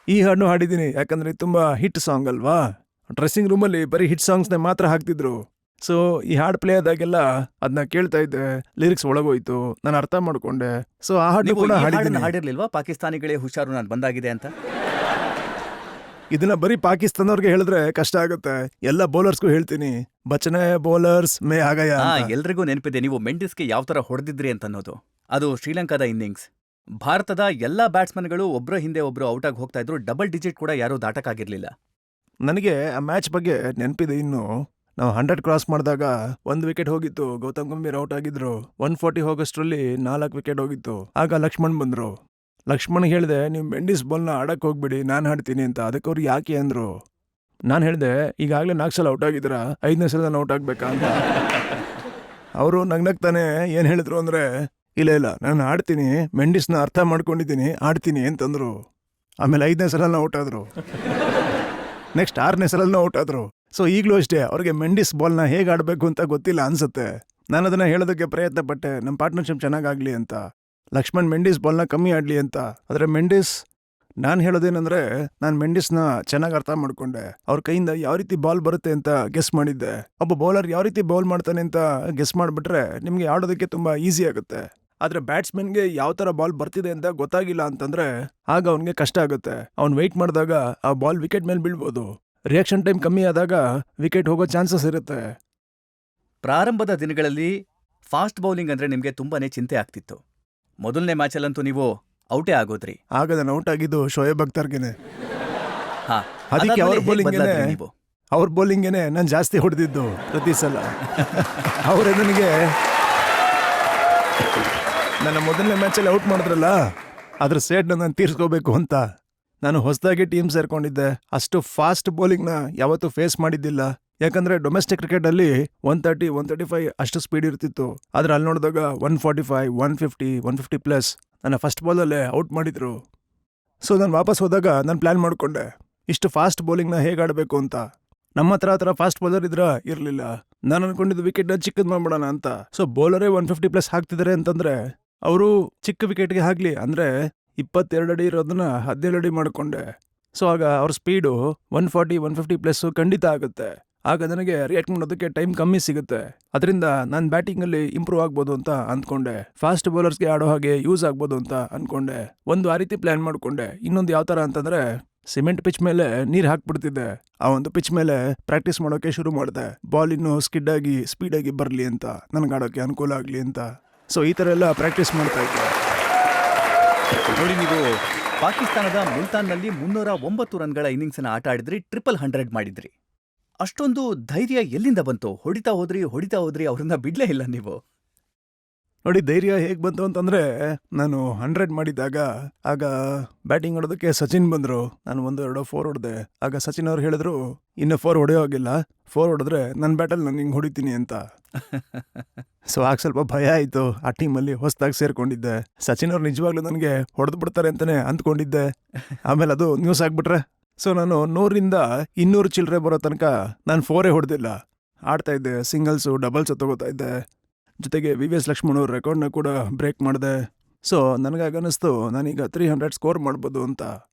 ಈ ಹಾಡನ್ನು ಹಾಡಿದ್ದೀನಿ ಯಾಕಂದ್ರೆ ತುಂಬಾ ಹಿಟ್ ಸಾಂಗ್ ಅಲ್ವಾ. ಡ್ರೆಸ್ಸಿಂಗ್ ರೂಮಲ್ಲಿ ಬರೀ ಹಿಟ್ ಸಾಂಗ್ಸ್ನ ಮಾತ್ರ ಹಾಕ್ತಿದ್ರು. ಸೊ ಈ ಹಾಡು ಪ್ಲೇ ಆದಾಗೆಲ್ಲ ಅದನ್ನ ಕೇಳ್ತಾ ಇದ್ದೆ, ಲಿರಿಕ್ಸ್ ಒಳಗೋಯ್ತು, ನಾನು ಅರ್ಥ ಮಾಡ್ಕೊಂಡೆ. ಸೊ ಆ ಹಾಡು ಕೂಡ ಹಾಡಿರ್ಲಿಲ್ವಾ, ಪಾಕಿಸ್ತಾನಿಗಳೇ ಹುಷಾರು ನಾನು ಬಂದಾಗಿದೆ ಅಂತ? ಇದನ್ನ ಬರೀ ಪಾಕಿಸ್ತಾನವ್ರಿಗೆ ಹೇಳಿದ್ರೆ ಕಷ್ಟ ಆಗುತ್ತೆ. ಎಲ್ಲ ಬೌಲರ್ಸ್ಗೂ ಹೇಳ್ತೀನಿ, ಬಚನೆ ಬೌಲರ್ಸ್ ಮೇ ಆಗಯ ಅಂತ. ಎಲ್ರಿಗೂ ನೆನಪಿದೆ ನೀವು ಮೆಂಡಿಸ್ಗೆ ಯಾವ ತರ ಹೊಡೆದಿದ್ರಿ ಅಂತ ಅನ್ನೋದು. ಅದು ಶ್ರೀಲಂಕಾದ ಇನ್ನಿಂಗ್ಸ್. ಭಾರತದ ಎಲ್ಲಾ ಬ್ಯಾಟ್ಸ್ಮನ್ಗಳು ಒಬ್ರ ಹಿಂದೆ ಒಬ್ರು ಔಟ್ ಆಗಿ ಹೋಗ್ತಾ ಇದ್ರು. ಡಬಲ್ ಡಿಜಿಟ್ ಕೂಡ ಯಾರೂ ದಾಟಕ್ಕಾಗಿರ್ಲಿಲ್ಲ. ನನಗೆ ಆ ಮ್ಯಾಚ್ ಬಗ್ಗೆ ನೆನಪಿದೆ. ಇನ್ನು ನಾವು 100 ಕ್ರಾಸ್ ಮಾಡಿದಾಗ 1 ವಿಕೆಟ್ ಹೋಗಿತ್ತು. ಗೌತಮ್ ಗಂಭೀರ್ ಔಟ್ ಆಗಿದ್ರು. 140 ಹೋಗೋಷ್ಟ್ರಲ್ಲಿ 4 ವಿಕೆಟ್ ಹೋಗಿತ್ತು. ಆಗ ಲಕ್ಷ್ಮಣ್ ಬಂದ್ರು. ಲಕ್ಷ್ಮಣ್ ಹೇಳಿದೆ, ನೀವು ಮೆಂಡಿಸ್ ಬಾಲ್ನ ಆಡಕ್ಕೆ ಹೋಗ್ಬಿಡಿ, ನಾನು ಆಡ್ತೀನಿ ಅಂತ. ಅದಕ್ಕೆ ಅವ್ರು ಯಾಕೆ ಅಂದ್ರು. ನಾನು ಹೇಳಿದೆ, ಈಗಾಗಲೇ 4 ಸಲ ಔಟ್ ಆಗಿದ್ದೀರಾ, 5ನೇ ಸಲ ನಾನು ಔಟ್ ಆಗ್ಬೇಕಾ ಅಂತ. ಅವರು ನಗ್ನಗ್ತಾನೆ ಏನು ಹೇಳಿದ್ರು ಅಂದರೆ, ಇಲ್ಲ ನಾನು ಆಡ್ತೀನಿ, ಮೆಂಡಿಸ್ನ ಅರ್ಥ ಮಾಡ್ಕೊಂಡಿದ್ದೀನಿ, ಆಡ್ತೀನಿ ಅಂತಂದ್ರು. ಆಮೇಲೆ 5ನೇ ಸಲ ಔಟ್ ಆದರು. ನೆಕ್ಸ್ಟ್ 6ನೇ ಸಲ ಔಟ್ ಆದರು. ಸೊ ಈಗಲೂ ಅಷ್ಟೇ ಅವ್ರಿಗೆ ಮೆಂಡಿಸ್ ಬಾಲ್ನ ಹೇಗೆ ಆಡಬೇಕು ಅಂತ ಗೊತ್ತಿಲ್ಲ ಅನ್ಸುತ್ತೆ. ನಾನು ಅದನ್ನು ಹೇಳೋದಕ್ಕೆ ಪ್ರಯತ್ನ ಪಟ್ಟೆ, ನಮ್ಮ ಪಾರ್ಟ್ನರ್ಶಿಪ್ ಚೆನ್ನಾಗಾಗಲಿ ಅಂತ. ಲಕ್ಷ್ಮಣ್ ಮೆಂಡಿಸ್ ಬಾಲ್ನ ಕಮ್ಮಿ ಆಡಲಿ ಅಂತ. ಆದರೆ ಮೆಂಡಿಸ್, ನಾನು ಹೇಳೋದೇನೆಂದರೆ, ನಾನು ಮೆಂಡಿಸ್ನ ಚೆನ್ನಾಗಿ ಅರ್ಥ ಮಾಡ್ಕೊಂಡೆ. ಅವ್ರ ಕೈಯಿಂದ ಯಾವ ರೀತಿ ಬಾಲ್ ಬರುತ್ತೆ ಅಂತ ಗೆಸ್ ಮಾಡಿದ್ದೆ. ಒಬ್ಬ ಬೌಲರ್ ಯಾವ ರೀತಿ ಬೌಲ್ ಮಾಡ್ತಾನೆ ಅಂತ ಗೆಸ್ ಮಾಡಿಬಿಟ್ರೆ ನಿಮಗೆ ಆಡೋದಕ್ಕೆ ತುಂಬ ಈಸಿ ಆಗುತ್ತೆ. ಆದರೆ ಬ್ಯಾಟ್ಸ್ಮನ್ಗೆ ಯಾವ ಥರ ಬಾಲ್ ಬರ್ತಿದೆ ಅಂತ ಗೊತ್ತಾಗಿಲ್ಲ ಅಂತಂದರೆ ಆಗ ಅವನಿಗೆ ಕಷ್ಟ ಆಗುತ್ತೆ. ಅವ್ನು ವೆಯ್ಟ್ ಮಾಡಿದಾಗ ಆ ಬಾಲ್ ವಿಕೆಟ್ ಮೇಲೆ ಬೀಳ್ಬೋದು. ರಿಯಾಕ್ಷನ್ ಟೈಮ್ ಕಮ್ಮಿ ಆದಾಗ ವಿಕೆಟ್ ಹೋಗೋ ಚಾನ್ಸಸ್ ಇರುತ್ತೆ. ಪ್ರಾರಂಭದ ದಿನಗಳಲ್ಲಿ ಫಾಸ್ಟ್ ಬೌಲಿಂಗ್ ಅಂದ್ರೆ ನಿಮ್ಗೆ ತುಂಬಾನೇ ಚಿಂತೆ ಆಗ್ತಿತ್ತು. ಮೊದಲನೇ ಮ್ಯಾಚಲ್ಲಂತೂ ನೀವು ಔಟೇ ಆಗೋದ್ರಿ. ಆಗ ನಾನು ಔಟ್ ಆಗಿದ್ದು ಶೋಯಬ್ ಅಖ್ತರ್ಗೆನೆ. ಹಾ, ಅದಕ್ಕೆ ಅವ್ರ ಅದಾದ್ಮೇಲೆ ಹೇಗ್ ಬೌಲಿಂಗೇನೆ ಬದ್ಲಾದ್ರಿ ನೀವು? ಅವ್ರ ಬೌಲಿಂಗೇನೆ ನಾನು ಜಾಸ್ತಿ ಹೊಡೆದಿದ್ದು ಪ್ರತಿ ಸಲ. ಅವರೇ ನನಗೆ ನನ್ನ ಮೊದಲನೇ ಮ್ಯಾಚಲ್ಲಿ ಔಟ್ ಮಾಡಿದ್ರಲ್ಲ, ಅದ್ರ ಸೇಡ್ನ ನಾನು ತೀರ್ಸ್ಕೋಬೇಕು ಅಂತ ನಾನು ಹೊಸದಾಗಿ ಟೀಮ್ ಸೇರ್ಕೊಂಡಿದ್ದೆ. ಅಷ್ಟು ಫಾಸ್ಟ್ ಬೌಲಿಂಗ್ನ ಯಾವತ್ತೂ ಫೇಸ್ ಮಾಡಿದ್ದಿಲ್ಲ. ಯಾಕಂದ್ರೆ ಡೊಮೆಸ್ಟಿಕ್ ಕ್ರಿಕೆಟಲ್ಲಿ 130, 135 ಅಷ್ಟು ಸ್ಪೀಡ್ ಇರ್ತಿತ್ತು. ಆದ್ರೆ ಅಲ್ಲಿ ನೋಡಿದಾಗ 145, 150, 150 ಪ್ಲಸ್ ನನ್ನ ಫಸ್ಟ್ ಬಾಲಲ್ಲೇ ಔಟ್ ಮಾಡಿದ್ರು. ಸೊ ನಾನು ವಾಪಸ್ ಹೋದಾಗ ನಾನು ಪ್ಲಾನ್ ಮಾಡಿಕೊಂಡೆ, ಇಷ್ಟು ಫಾಸ್ಟ್ ಬೌಲಿಂಗ್ನ ಹೇಗೆ ಆಡಬೇಕು ಅಂತ. ನಮ್ಮ ಹತ್ರ ಆ ಥರ ಫಾಸ್ಟ್ ಬೌಲರ್ ಇರಲಿಲ್ಲ. ನಾನು ಅನ್ಕೊಂಡಿದ್ದು ವಿಕೆಟ್ನ ಚಿಕ್ಕದು ಮಾಡ್ಬಿಡೋಣ ಅಂತ. ಸೊ ಬೌಲರೇ 150 ಪ್ಲಸ್ ಹಾಕ್ತಿದ್ದಾರೆ ಅಂತಂದ್ರೆ ಅವರು ಚಿಕ್ಕ ವಿಕೆಟ್ಗೆ ಹಾಕ್ಲಿ ಅಂದರೆ 22 ಅಡಿ ಇರೋದನ್ನ 17 ಅಡಿ ಮಾಡಿಕೊಂಡೆ. ಸೊ ಆಗ ಅವ್ರ ಸ್ಪೀಡು 140, 150 ಪ್ಲಸ್ಸು ಖಂಡಿತ ಆಗುತ್ತೆ. ಆಗ ನನಗೆ ರಿಯಾಕ್ಟ್ ಮಾಡೋದಕ್ಕೆ ಟೈಮ್ ಕಮ್ಮಿ ಸಿಗುತ್ತೆ. ಅದರಿಂದ ನಾನು ಬ್ಯಾಟಿಂಗಲ್ಲಿ ಇಂಪ್ರೂವ್ ಆಗ್ಬೋದು ಅಂತ ಅಂದ್ಕೊಂಡೆ. ಫಾಸ್ಟ್ ಬೌಲರ್ಸ್ಗೆ ಆಡೋ ಹಾಗೆ ಯೂಸ್ ಆಗ್ಬೋದು ಅಂತ ಅಂದ್ಕೊಂಡೆ. ಒಂದು ಆ ರೀತಿ ಪ್ಲ್ಯಾನ್ ಮಾಡಿಕೊಂಡೆ. ಇನ್ನೊಂದು ಯಾವ ಥರ ಅಂತಂದರೆ, ಸಿಮೆಂಟ್ ಪಿಚ್ ಮೇಲೆ ನೀರು ಹಾಕ್ಬಿಡ್ತಿದ್ದೆ. ಆ ಒಂದು ಪಿಚ್ ಮೇಲೆ ಪ್ರಾಕ್ಟೀಸ್ ಮಾಡೋಕ್ಕೆ ಶುರು ಮಾಡಿದೆ. ಬಾಲ್ ಇನ್ನೂ ಸ್ಕಿಡ್ಡಾಗಿ ಸ್ಪೀಡಾಗಿ ಬರಲಿ ಅಂತ, ನನಗೆ ಆಡೋಕ್ಕೆ ಅನುಕೂಲ ಆಗಲಿ ಅಂತ. ಸೊ ಈ ಥರ ಎಲ್ಲ ಪ್ರಾಕ್ಟೀಸ್ ಮಾಡ್ತಾ ಇದ್ದೆ. ನೋಡಿ, ನೀವು ಪಾಕಿಸ್ತಾನದ ಮುಲ್ತಾನ್ನಲ್ಲಿ 309 ರನ್ಗಳ ಇನ್ನಿಂಗ್ಸ್ನ ಆಟ ಆಡಿದ್ರಿ, 100 ಮಾಡಿದ್ರಿ. ಅಷ್ಟೊಂದು ಧೈರ್ಯ ಎಲ್ಲಿಂದ ಬಂತು? ಹೊಡಿತಾ ಹೋದ್ರಿ, ಅವ್ರನ್ನ ಬಿಡ್ಲೇ ಇಲ್ಲ ನೀವು. ನೋಡಿ, ಧೈರ್ಯ ಹೇಗೆ ಬಂತು ಅಂತಂದರೆ, ನಾನು 100 ಮಾಡಿದ್ದಾಗ ಆಗ ಬ್ಯಾಟಿಂಗ್ ಆಡೋದಕ್ಕೆ ಸಚಿನ್ ಬಂದರು. ನಾನು 1-2 4 ಹೊಡೆದೆ. ಆಗ ಸಚಿನ್ ಅವ್ರು ಹೇಳಿದ್ರು, ಇನ್ನು 4 ಹೊಡೆಯೋ ಆಗಿಲ್ಲ, 4 ಹೊಡೆದ್ರೆ ನನ್ನ ಬ್ಯಾಟಲ್ಲಿ ನಾನು ಹಿಂಗೆ ಹೊಡಿತೀನಿ ಅಂತ. ಸೊ ಆಗ ಸ್ವಲ್ಪ ಭಯ ಆಯಿತು. ಆ ಟೀಮಲ್ಲಿ ಹೊಸದಾಗಿ ಸೇರ್ಕೊಂಡಿದ್ದೆ. ಸಚಿನ್ ಅವ್ರು ನಿಜವಾಗ್ಲೂ ನನಗೆ ಹೊಡೆದು ಬಿಡ್ತಾರೆ ಅಂತಲೇ ಅಂದ್ಕೊಂಡಿದ್ದೆ. ಆಮೇಲೆ ಅದು ನ್ಯೂಸ್ ಆಗಿಬಿಟ್ರೆ. ಸೊ ನಾನು 100ರಿಂದ 200 ಚಿಲ್ಲರೆ ಬರೋ ತನಕ ನಾನು 4 ಹೊಡೆದಿಲ್ಲ. ಆಡ್ತಾ ಇದ್ದೆ, ಸಿಂಗಲ್ಸು ಡಬಲ್ಸು ತಗೋತಾ ಇದ್ದೆ. ಜೊತೆಗೆ VVS ಲಕ್ಷ್ಮಣ್ ಅವ್ರ ರೆಕಾರ್ಡ್ನ ಕೂಡ ಬ್ರೇಕ್ ಮಾಡಿದೆ. ಸೊ ನನಗಾಗ ಅನ್ನಿಸ್ತು ನಾನೀಗ 300 ಸ್ಕೋರ್ ಮಾಡ್ಬೋದು ಅಂತ.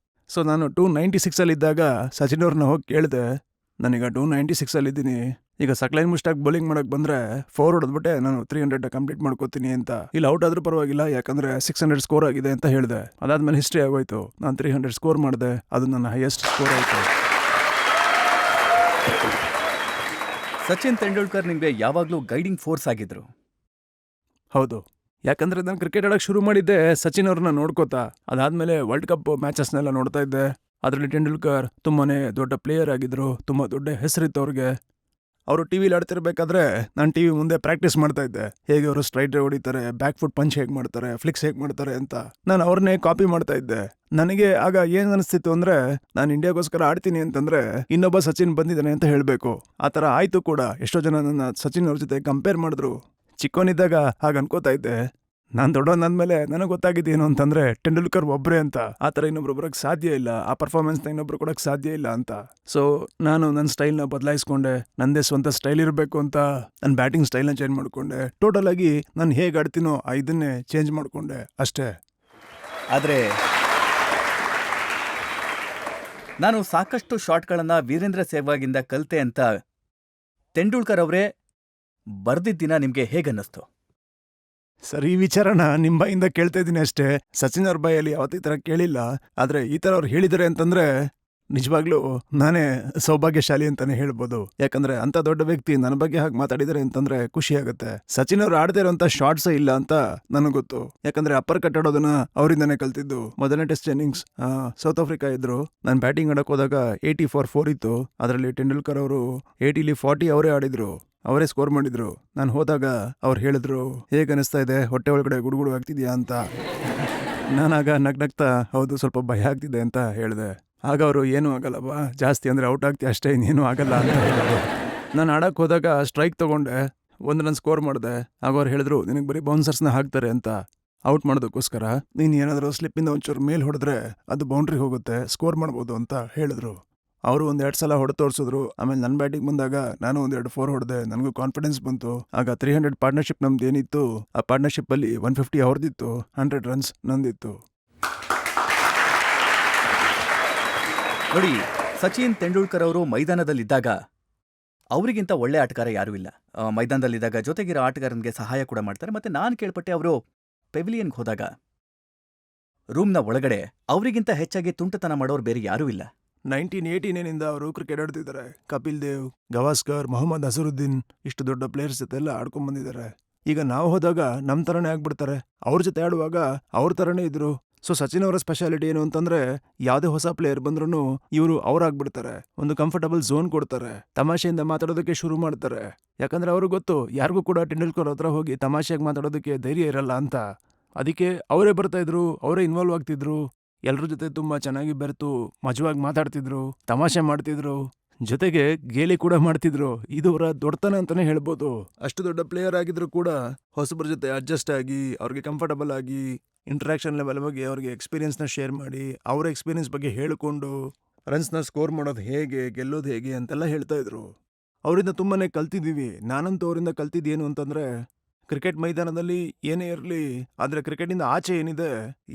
ಸೊ ನಾನು 296ಅಲ್ಲಿದ್ದಾಗ ಸಚಿನ್ ಅವ್ರನ್ನ ಹೋಗಿ ಕೇಳಿದೆ, ನಾನೀಗ 296ಅಲ್ಲಿದ್ದೀನಿ, ಈಗ ಸಕ್ಲೈನ್ ಮುಷ್ಟಾಗಿ ಬೌಲಿಂಗ್ ಮಾಡೋಕ್ಕೆ ಬಂದರೆ 4 ಹೊಡೆದ್ಬಿಟ್ಟೆ ನಾನು 300 ಕಂಪ್ಲೀಟ್ ಮಾಡ್ಕೋತೀನಿ ಅಂತ. ಇಲ್ಲ ಔಟ್ ಆದರೂ ಪರವಾಗಿಲ್ಲ, ಯಾಕಂದರೆ 600 ಸ್ಕೋರ್ ಆಗಿದೆ ಅಂತ ಹೇಳಿದೆ. ಅದಾದಮೇಲೆ ಹಿಸ್ಟ್ರಿ ಆಗೋಯ್ತು. ನಾನು 300 ಸ್ಕೋರ್ ಮಾಡಿದೆ. ಅದು ನನ್ನ ಹೈಯೆಸ್ಟ್ ಸ್ಕೋರ್ ಆಯಿತು. ಸಚಿನ್ ತೆಂಡೂಲ್ಕರ್ ನಿಮಗೆ ಯಾವಾಗಲೂ ಗೈಡಿಂಗ್ ಫೋರ್ಸ್ ಆಗಿದ್ರು. ಹೌದು, ಯಾಕಂದರೆ ನಾನು ಕ್ರಿಕೆಟ್ ಆಡೋಕ್ಕೆ ಶುರು ಮಾಡಿದ್ದೆ ಸಚಿನ್ ಅವ್ರನ್ನ ನೋಡ್ಕೋತಾ. ಅದಾದಮೇಲೆ ವರ್ಲ್ಡ್ ಕಪ್ ಮ್ಯಾಚಸ್ನೆಲ್ಲ ನೋಡ್ತಾ ಇದ್ದೆ. ಅದರಲ್ಲಿ ತೆಂಡೂಲ್ಕರ್ ತುಂಬಾ ದೊಡ್ಡ ಪ್ಲೇಯರ್ ಆಗಿದ್ರು, ತುಂಬ ದೊಡ್ಡ ಹೆಸರಿತ್ತು ಅವ್ರಿಗೆ. ಅವರು ಟಿವಿಲಿ ಆಡ್ತಿರ್ಬೇಕಾದ್ರೆ ನಾನು ಟಿವಿ ಮುಂದೆ ಪ್ರಾಕ್ಟೀಸ್ ಮಾಡ್ತಾ ಇದ್ದೆ. ಹೇಗೆ ಅವರು ಸ್ಟ್ರೈಟ್ ಹೊಡಿತಾರೆ, ಬ್ಯಾಕ್ ಫುಟ್ ಪಂಚ್ ಹೇಗೆ ಮಾಡ್ತಾರೆ, ಫ್ಲಿಕ್ಸ್ ಹೇಗೆ ಮಾಡ್ತಾರೆ ಅಂತ ನಾನು ಅವ್ರನ್ನೇ ಕಾಪಿ ಮಾಡ್ತಾ ಇದ್ದೆ. ನನಗೆ ಆಗ ಏನು ಅನಿಸ್ತಿತ್ತು ಅಂದರೆ, ನಾನು ಇಂಡಿಯಾಗೋಸ್ಕರ ಆಡ್ತೀನಿ ಅಂತಂದರೆ ಇನ್ನೊಬ್ಬ ಸಚಿನ್ ಬಂದಿದ್ದಾನೆ ಅಂತ ಹೇಳಬೇಕು. ಆ ಥರ ಆಯಿತು ಕೂಡ. ಎಷ್ಟೋ ಜನ ನನ್ನ ಸಚಿನ್ ಅವ್ರ ಜೊತೆ ಕಂಪೇರ್ ಮಾಡಿದ್ರು. ಚಿಕ್ಕವನಿದ್ದಾಗ ಹಾಗೆ ಅನ್ಕೋತಾ ಇದ್ದೆ. ನಾನು ದೊಡ್ಡವನಾದ್ಮೇಲೆ ನನಗೆ ಗೊತ್ತಾಗಿದ್ದೇನು ಅಂತಂದರೆ, ಟೆಂಡೂಲ್ಕರ್ ಒಬ್ಬರೇ ಅಂತ. ಆ ಥರ ಇನ್ನೊಬ್ರು ಬರೋಕ್ಕೆ ಸಾಧ್ಯ ಇಲ್ಲ, ಆ ಪರ್ಫಾರ್ಮೆನ್ಸ್ನ ಇನ್ನೊಬ್ರು ಕೊಡೋಕ್ಕೆ ಸಾಧ್ಯ ಇಲ್ಲ ಅಂತ. ಸೊ ನಾನು ನನ್ನ ಸ್ಟೈಲ್ನ ಬದಲಾಯಿಸ್ಕೊಂಡೆ. ನನ್ನದೇ ಸ್ವಂತ ಸ್ಟೈಲ್ ಇರಬೇಕು ಅಂತ ನನ್ನ ಬ್ಯಾಟಿಂಗ್ ಸ್ಟೈಲ್ನ ಚೇಂಜ್ ಮಾಡಿಕೊಂಡೆ. ಟೋಟಲ್ ಆಗಿ ನಾನು ಹೇಗೆ ಆಡ್ತೀನೋ ಇದನ್ನೇ ಚೇಂಜ್ ಮಾಡಿಕೊಂಡೆ ಅಷ್ಟೇ. ಆದರೆ ನಾನು ಸಾಕಷ್ಟು ಶಾಟ್ಗಳನ್ನು ವೀರೇಂದ್ರ ಸೆಹ್ವಾಗಿಂದ ಕಲಿತೆ ಅಂತ ತೆಂಡೂಲ್ಕರ್ ಅವರೇ ಬರ್ದಿದ್ದ ದಿನ ನಿಮಗೆ ಹೇಗನ್ನಿಸ್ತು? ಸರಿ, ಈ ವಿಚಾರನ ನಿಮ್ಮ ಬಾಯಿಂದ ಕೇಳ್ತಾ ಇದ್ದೀನಿ ಅಷ್ಟೇ. ಸಚಿನ್ ಅವ್ರ ಬಾಯಲ್ಲಿ ಯಾವತ್ತೂ ಈ ಥರ ಕೇಳಿಲ್ಲ. ಆದರೆ ಈ ಥರ ಅವ್ರು ಹೇಳಿದ್ದಾರೆ ಅಂತಂದರೆ ನಿಜವಾಗ್ಲೂ ನಾನೇ ಸೌಭಾಗ್ಯಶಾಲಿ ಅಂತಾನೆ ಹೇಳ್ಬೋದು. ಯಾಕಂದ್ರೆ ಅಂತ ದೊಡ್ಡ ವ್ಯಕ್ತಿ ನನ್ನ ಬಗ್ಗೆ ಹಾಗೆ ಮಾತಾಡಿದರೆ ಅಂತಂದ್ರೆ ಖುಷಿ ಆಗುತ್ತೆ. ಸಚಿನ್ ಅವ್ರು ಆಡದೇ ಇರೋಂಥ ಶಾರ್ಟ್ಸ್ ಇಲ್ಲ ಅಂತ ನನಗೆ ಗೊತ್ತು. ಯಾಕಂದ್ರೆ ಅಪ್ಪರ್ ಕಟ್ ಆಡೋದನ್ನ ಅವರಿಂದಾನೇ ಕಲ್ತಿದ್ದು. ಮೊದಲನೇ ಟೆಸ್ಟ್ ಇನ್ನಿಂಗ್ಸ್ ಸೌತ್ ಆಫ್ರಿಕಾ ಇದ್ರು. ನಾನು ಬ್ಯಾಟಿಂಗ್ ಆಡಕ್ ಹೋದಾಗ 80 for 4 ಇತ್ತು. ಅದರಲ್ಲಿ ಟೆಂಡೂಲ್ಕರ್ ಅವರು 80 40 ಅವರೇ ಆಡಿದ್ರು, ಅವರೇ ಸ್ಕೋರ್ ಮಾಡಿದ್ರು. ನಾನು ಹೋದಾಗ ಅವ್ರು ಹೇಳಿದ್ರು, ಹೇಗೆ ಅನಿಸ್ತಾ ಇದೆ, ಹೊಟ್ಟೆ ಒಳಗಡೆ ಗುಡುಗುಡು ಆಗ್ತಿದ್ಯಾ ಅಂತ. ನಾನಾಗ ನಗ್ನಗ್ತಾ ಹೌದು ಸ್ವಲ್ಪ ಭಯ ಆಗ್ತಿದೆ ಅಂತ ಹೇಳಿದೆ. ಆಗ ಅವರು ಏನೂ ಆಗಲ್ಲವಾ, ಜಾಸ್ತಿ ಅಂದರೆ ಔಟ್ ಆಗ್ತೀಯ ಅಷ್ಟೇ, ಇನ್ನೇನು ಆಗಲ್ಲ ಅಂತ ಹೇಳಿದ್ರು. ನಾನು ಆಡಕ್ಕೆ ಹೋದಾಗ ಸ್ಟ್ರೈಕ್ ತೊಗೊಂಡೆ, 1 ರನ್ ಸ್ಕೋರ್ ಮಾಡಿದೆ. ಆಗ ಅವ್ರು ಹೇಳಿದ್ರು, ನಿನಗೆ ಬರೀ ಬೌನ್ಸರ್ಸ್ನ ಹಾಕ್ತಾರೆ ಅಂತ. ಔಟ್ ಮಾಡೋದಕ್ಕೋಸ್ಕರ ನೀನು ಏನಾದರೂ ಸ್ಲಿಪ್ಪಿಂದ ಒಂಚೂರು ಮೇಲ್ ಹೊಡೆದ್ರೆ ಅದು ಬೌಂಡ್ರಿ ಹೋಗುತ್ತೆ, ಸ್ಕೋರ್ ಮಾಡ್ಬೋದು ಅಂತ ಹೇಳಿದ್ರು. ಅವರು 1-2 ಸಲ ಹೊಡೆದು ತೋರಿಸಿದ್ರು. ಆಮೇಲೆ ನನ್ನ ಬ್ಯಾಟಿಂಗ್ ಬಂದಾಗ ನಾನು 1-2 4 ಹೊಡೆದೆ. ನನಗೂ ಕಾನ್ಫಿಡೆನ್ಸ್ ಬಂತು. ಆಗ 300 ಪಾರ್ಟ್ನರ್ಶಿಪ್ ನಮ್ದು ಏನಿತ್ತು, ಆ ಪಾರ್ಟ್ನರ್ಶಿಪ್ಪಲ್ಲಿ 150 ಅವ್ರದ್ದಿತ್ತು, 100 ರನ್ಸ್ ನಂದಿತ್ತು. ನೋಡಿ, ಸಚಿನ್ ತೆಂಡೂಲ್ಕರ್ ಅವರು ಮೈದಾನದಲ್ಲಿದ್ದಾಗ ಅವರಿಗಿಂತ ಒಳ್ಳೆ ಆಟಗಾರ ಯಾರೂ ಇಲ್ಲ. ಮೈದಾನದಲ್ಲಿದ್ದಾಗ ಜೊತೆಗಿರೋ ಆಟಗಾರನಿಗೆ ಸಹಾಯ ಕೂಡ ಮಾಡ್ತಾರೆ. ಮತ್ತೆ ನಾನು ಕೇಳ್ಪಟ್ಟೆ, ಅವರು ಪೆವಿಲಿಯನ್ಗೆ ಹೋದಾಗ ರೂಮ್ನ ಒಳಗಡೆ ಅವರಿಗಿಂತ ಹೆಚ್ಚಾಗಿ ತುಂಟತನ ಮಾಡೋರು ಬೇರೆ ಯಾರೂ ಇಲ್ಲ. 1989 ಅವರು ಕ್ರಿಕೆಟ್ ಆಡ್ತಿದ್ದಾರೆ. ಕಪಿಲ್ ದೇವ್, ಗವಾಸ್ಕರ್, ಮೊಹಮ್ಮದ್ ಅಸರುದ್ದೀನ್, ಇಷ್ಟು ದೊಡ್ಡ ಪ್ಲೇಯರ್ಸ್ ಜೊತೆ ಎಲ್ಲ ಆಡ್ಕೊಂಡ್ ಬಂದಿದ್ದಾರೆ. ಈಗ ನಾವು ಹೋದಾಗ ನಮ್ಮ ಥರನೇ ಆಗ್ಬಿಡ್ತಾರೆ. ಅವ್ರ ಜೊತೆ ಆಡುವಾಗ ಅವ್ರ ಥರನೇ ಇದ್ರು. ಸೊ ಸಚಿನ್ ಅವರ ಸ್ಪೆಷಾಲಿಟಿ ಏನು ಅಂತಂದ್ರೆ, ಯಾವುದೇ ಹೊಸ ಪ್ಲೇಯರ್ ಬಂದ್ರೂ ಇವರು ಅವ್ರಾಗ್ಬಿಡ್ತಾರೆ. ಒಂದು ಕಂಫರ್ಟಬಲ್ ಝೋನ್ ಕೊಡ್ತಾರೆ, ತಮಾಷೆಯಿಂದ ಮಾತಾಡೋದಕ್ಕೆ ಶುರು ಮಾಡ್ತಾರೆ. ಯಾಕಂದ್ರೆ ಅವ್ರಿಗೆ ಗೊತ್ತು, ಯಾರಿಗೂ ಕೂಡ ಟೆಂಡೂಲ್ಕರ್ ಹತ್ರ ಹೋಗಿ ತಮಾಷೆಯಾಗಿ ಮಾತಾಡೋದಕ್ಕೆ ಧೈರ್ಯ ಇರಲ್ಲ ಅಂತ. ಅದಕ್ಕೆ ಅವರೇ ಬರ್ತಾ ಇದ್ರು, ಅವರೇ ಇನ್ವಾಲ್ವ್ ಆಗ್ತಿದ್ರು. ಎಲ್ರ ಜೊತೆ ತುಂಬಾ ಚೆನ್ನಾಗಿ ಬೆರೆತು ಮಜವಾಗಿ ಮಾತಾಡ್ತಿದ್ರು, ತಮಾಷೆ ಮಾಡ್ತಿದ್ರು, ಜೊತೆಗೆ ಗೇಲಿ ಕೂಡ ಮಾಡ್ತಿದ್ರು. ಇದು ಅವರ ದೊಡ್ಡತನ ಅಂತಾನೆ ಹೇಳ್ಬೋದು. ಅಷ್ಟು ದೊಡ್ಡ ಪ್ಲೇಯರ್ ಆಗಿದ್ರು ಕೂಡ ಹೊಸಬ್ರ ಜೊತೆ ಅಡ್ಜಸ್ಟ್ ಆಗಿ, ಅವ್ರಿಗೆ ಕಂಫರ್ಟಬಲ್ ಆಗಿ, ಇಂಟ್ರಾಕ್ಷನ್ ಲೆವೆಲ್ ಬಗ್ಗೆ ಅವ್ರಿಗೆ ಎಕ್ಸ್ಪೀರಿಯನ್ಸ್ನ ಶೇರ್ ಮಾಡಿ, ಅವರ ಎಕ್ಸ್ಪೀರಿಯನ್ಸ್ ಬಗ್ಗೆ ಹೇಳಿಕೊಂಡು, ರನ್ಸ್ನ ಸ್ಕೋರ್ ಮಾಡೋದು ಹೇಗೆ, ಗೆಲ್ಲೋದು ಹೇಗೆ ಅಂತೆಲ್ಲ ಹೇಳ್ತಾ ಇದ್ರು. ಅವರಿಂದ ತುಂಬಾನೇ ಕಲ್ತಿದ್ದೀವಿ. ನಾನಂತೂ ಅವರಿಂದ ಕಲ್ತಿದ್ದೇನು ಅಂತಂದ್ರೆ, ಕ್ರಿಕೆಟ್ ಮೈದಾನದಲ್ಲಿ ಏನೇ ಇರಲಿ, ಆದರೆ ಕ್ರಿಕೆಟಿಂದ ಆಚೆ ಏನಿದೆ,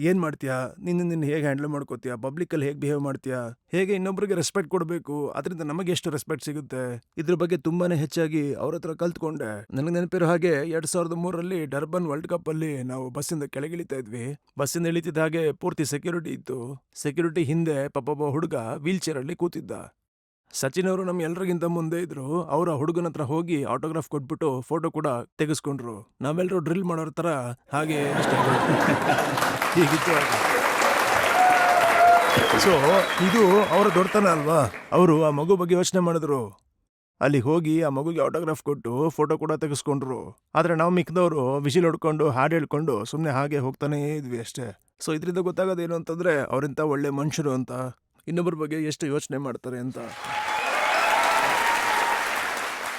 ಏನು ಮಾಡ್ತೀಯಾ, ನಿನ್ನ ಹೇಗೆ ಹ್ಯಾಂಡಲ್ ಮಾಡ್ಕೋತೀಯಾ, ಪಬ್ಲಿಕ್ಕಲ್ಲಿ ಹೇಗೆ ಬಿಹೇವ್ ಮಾಡ್ತೀಯಾ, ಹೇಗೆ ಇನ್ನೊಬ್ರಿಗೆ ರೆಸ್ಪೆಕ್ಟ್ ಕೊಡಬೇಕು, ಅದರಿಂದ ನಮಗೆ ಎಷ್ಟು ರೆಸ್ಪೆಕ್ಟ್ ಸಿಗುತ್ತೆ, ಇದ್ರ ಬಗ್ಗೆ ತುಂಬಾನೇ ಹೆಚ್ಚಾಗಿ ಅವ್ರ ಹತ್ರ ಕಲ್ತ್ಕೊಂಡೆ. ನನಗೆ ನೆನಪಿರೋ ಹಾಗೆ 2003ರಲ್ಲಿ ಡರ್ಬನ್ ವರ್ಲ್ಡ್ ಕಪ್ ಅಲ್ಲಿ ನಾವು ಬಸ್ಸಿಂದ ಕೆಳಗಿಳಿತಾ ಇದ್ವಿ. ಬಸ್ಸಿಂದ ಇಳಿತಿದ್ದ ಹಾಗೆ ಪೂರ್ತಿ ಸೆಕ್ಯೂರಿಟಿ ಇತ್ತು. ಸೆಕ್ಯೂರಿಟಿ ಹಿಂದೆ ಪಾಪ ಹುಡುಗ ವೀಲ್ ಚೇರ್ ಅಲ್ಲಿ ಕೂತಿದ್ದ. ಸಚಿನ್ ಅವರು ನಮ್ಮ ಎಲ್ರಿಗಿಂತ ಮುಂದೆ ಇದ್ರು. ಅವರ ಹುಡುಗನ ಹತ್ರ ಹೋಗಿ ಆಟೋಗ್ರಾಫ್ ಕೊಟ್ಬಿಟ್ಟು ಫೋಟೋ ಕೂಡ ತೆಗೆಸ್ಕೊಂಡ್ರು. ನಾವೆಲ್ಲರೂ ಡ್ರಿಲ್ ಮಾಡೋರ ತರ ಹಾಗೆ ಅಷ್ಟೇ ಹೀಗಿತ್ತು. ಸೊ ಇದು ಅವರ ದೊಡ್ಡತನ ಅಲ್ವಾ. ಅವರು ಆ ಮಗು ಬಗ್ಗೆ ಯೋಚನೆ ಮಾಡಿದ್ರು. ಅಲ್ಲಿ ಹೋಗಿ ಆ ಮಗುಗೆ ಆಟೋಗ್ರಾಫ್ ಕೊಟ್ಟು ಫೋಟೋ ಕೂಡ ತೆಗೆಸ್ಕೊಂಡ್ರು. ಆದ್ರೆ ನಾವು ಮಿಕ್ದವರು ವಿಸಿಲ್ ಹೊಡ್ಕೊಂಡು ಹಾಡು ಹೇಳ್ಕೊಂಡು ಸುಮ್ಮನೆ ಹಾಗೆ ಹೋಗ್ತಾನೇ ಇದ್ವಿ ಅಷ್ಟೇ. ಸೊ ಇದರಿಂದ ಗೊತ್ತಾಗೋದೇನು ಅಂತಂದ್ರೆ, ಅವರಿಂತ ಒಳ್ಳೆ ಮನುಷ್ಯರು ಅಂತ, ಇನ್ನೊಬ್ಬರ ಬಗ್ಗೆ ಎಷ್ಟು ಯೋಚನೆ ಮಾಡ್ತಾರೆ ಅಂತ.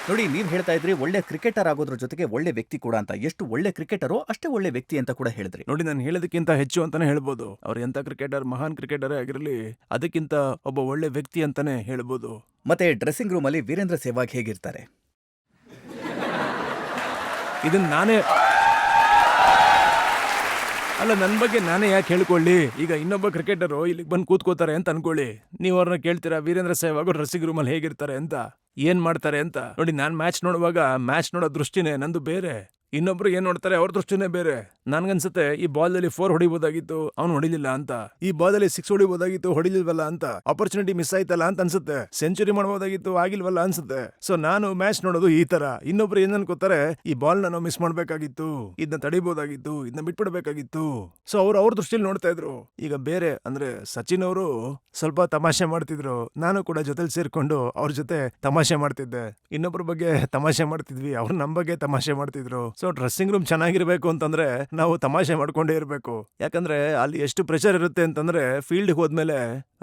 ನೋಡಿ, ನೀವು ಹೇಳ್ತಾ ಇದ್ರಿ ಒಳ್ಳೆ ಕ್ರಿಕೆಟರ್ ಆಗೋದ್ರ ಜೊತೆಗೆ ಒಳ್ಳೆ ವ್ಯಕ್ತಿ ಕೂಡ ಅಂತ. ಎಷ್ಟು ಒಳ್ಳೆ ಕ್ರಿಕೆಟರೋ ಅಷ್ಟೇ ಒಳ್ಳೆ ವ್ಯಕ್ತಿ ಅಂತ ಕೂಡ ಹೇಳಿದ್ರಿ. ನೋಡಿ, ನಾನು ಹೇಳೋದಕ್ಕಿಂತ ಹೆಚ್ಚು ಅಂತಾನೆ ಹೇಳ್ಬೋದು. ಅವ್ರು ಎಂತ ಕ್ರಿಕೆಟರ್, ಮಹಾನ್ ಕ್ರಿಕೆಟರೇ ಆಗಿರಲಿ, ಅದಕ್ಕಿಂತ ಒಬ್ಬ ಒಳ್ಳೆ ವ್ಯಕ್ತಿ ಅಂತಾನೆ ಹೇಳ್ಬೋದು. ಮತ್ತೆ ಡ್ರೆಸ್ಸಿಂಗ್ ರೂಮ್ ಅಲ್ಲಿ ವೀರೇಂದ್ರ ಸೆಹ್ವಾಗ್ ಹೇಗಿರ್ತಾರೆ? ಇದನ್ನ ನಾನೇ ಅಲ್ಲ, ನನ್ನ ಬಗ್ಗೆ ನಾನೇ ಯಾಕೆ ಹೇಳ್ಕೊಳ್ಳಿ. ಈಗ ಇನ್ನೊಬ್ಬ ಕ್ರಿಕೆಟರು ಇಲ್ಲಿಗೆ ಬಂದು ಕೂತ್ಕೋತಾರೆ ಅಂತ ಅನ್ಕೊಳ್ಳಿ. ನೀವು ಅವ್ರನ್ನ ಕೇಳ್ತೀರಾ, ವೀರೇಂದ್ರ ಸೆಹ್ವಾಗ್ ಡ್ರೆಸ್ಸಿಂಗ್ ರೂಮಲ್ಲಿ ಹೇಗಿರ್ತಾರೆ ಅಂತ, ಏನ್ ಮಾಡ್ತಾರೆ ಅಂತ. ನೋಡಿ, ನಾನ್ ಮ್ಯಾಚ್ ನೋಡುವಾಗ ಮ್ಯಾಚ್ ನೋಡೋ ದೃಷ್ಟಿನೇ ನಂದು ಬೇರೆ, ಇನ್ನೊಬ್ರು ಏನ್ ನೋಡ್ತಾರೆ ಅವ್ರ ದೃಷ್ಟಿನೇ ಬೇರೆ. ನನ್ಗನ್ಸುತ್ತೆ, ಈ ಬಾಲ್ ಅಲ್ಲಿ 4 ಹೊಡಿಬೋದಾಗಿತ್ತು, ಅವ್ನು ಹೊಡಿಲಿಲ್ಲ ಅಂತ. ಈ ಬಾಲ್ ಅಲ್ಲಿ 6 ಹೊಡಿಬೋದಾಗಿತ್ತು, ಹೊಡಿಲಿಲ್ವಲ್ಲ ಅಂತ. ಆಪರ್ಚುನಿಟಿ ಮಿಸ್ ಆಯ್ತಲ್ಲ ಅಂತ ಅನ್ಸುತ್ತೆ. ಸೆಂಚುರಿ ಮಾಡಬಹುದಾಗಿತ್ತು, ಆಗಿಲ್ವಲ್ಲ ಅನ್ಸುತ್ತೆ. ಸೊ ನಾನು ಮ್ಯಾಚ್ ನೋಡೋದು ಈ ತರ. ಇನ್ನೊಬ್ರು ಏನ್ ಅನ್ಕೋತಾರೆ, ಈ ಬಾಲ್ ನಾವು ಮಿಸ್ ಮಾಡ್ಬೇಕಾಗಿತ್ತು, ಇದನ್ನ ತಡಿಬೋದಾಗಿತ್ತು, ಇದನ್ನ ಬಿಟ್ಬಿಡ್ಬೇಕಾಗಿತ್ತು. ಸೊ ಅವ್ರ ದೃಷ್ಟಿಲಿ ನೋಡ್ತಾ ಇದ್ರು. ಈಗ ಬೇರೆ ಅಂದ್ರೆ ಸಚಿನ್ ಅವರು ಸ್ವಲ್ಪ ತಮಾಷೆ ಮಾಡ್ತಿದ್ರು. ನಾನು ಕೂಡ ಜೊತೆಲಿ ಸೇರ್ಕೊಂಡು ಅವ್ರ ಜೊತೆ ತಮಾಷೆ ಮಾಡ್ತಿದ್ದೆ. ಇನ್ನೊಬ್ರ ಬಗ್ಗೆ ತಮಾಷೆ ಮಾಡ್ತಿದ್ವಿ, ಅವ್ರು ನಮ್ ಬಗ್ಗೆ ತಮಾಷೆ ಮಾಡ್ತಿದ್ರು. ಸೊ ಡ್ರೆಸ್ಸಿಂಗ್ ರೂಮ್ ಚೆನ್ನಾಗಿರ್ಬೇಕು ಅಂತಂದ್ರೆ ನಾವು ತಮಾಷೆ ಮಾಡ್ಕೊಂಡೇ ಇರಬೇಕು. ಯಾಕಂದ್ರೆ ಅಲ್ಲಿ ಎಷ್ಟು ಪ್ರೆಷರ್ ಇರುತ್ತೆ ಅಂತಂದ್ರೆ, ಫೀಲ್ಡ್ ಹೋದ್ಮೇಲೆ